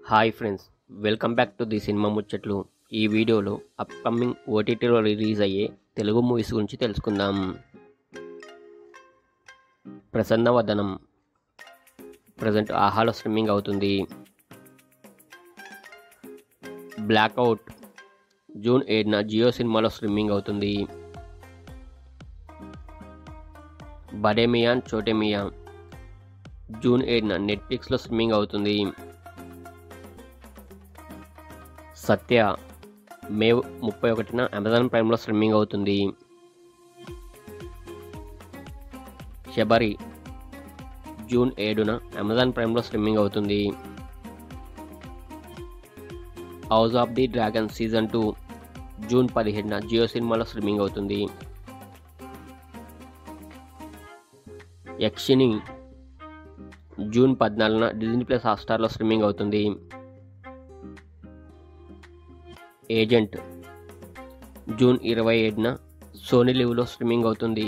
Hi friends, welcome back to the cinema ముచ్చట్లు. ఈ వీడియోలో అప్కమింగ్ ఓటీటీలో రిలీజ్ అయ్యే తెలుగు మూవీస్ గురించి తెలుసుకుందాం. ప్రసన్నవదనం ప్రజెంట్ ఆహాలో స్ట్రీమింగ్ అవుతుంది. బ్లాక్అవుట్ జూన్ 7న జియో సినిమాలో స్ట్రీమింగ్ అవుతుంది. బడే మియాన్ చోటే మియా జూన్ 7న నెట్ఫ్లిక్స్లో స్ట్రీమింగ్ అవుతుంది. సత్య మే 31న అమెజాన్ ప్రైమ్లో స్ట్రీమింగ్ అవుతుంది. శబరి జూన్ 7న అమెజాన్ ప్రైమ్లో స్ట్రీమింగ్ అవుతుంది. House of the Dragon season 2 June 17న జియో సినిమాలో స్ట్రీమింగ్ అవుతుంది. యక్షిని జూన్ 14న డిజ్నీ ప్లస్ హాట్స్టార్లో స్ట్రీమింగ్ అవుతుంది. ఏజెంట్ జూన్ 27న సోనీ లివ్లో స్ట్రీమింగ్ అవుతుంది.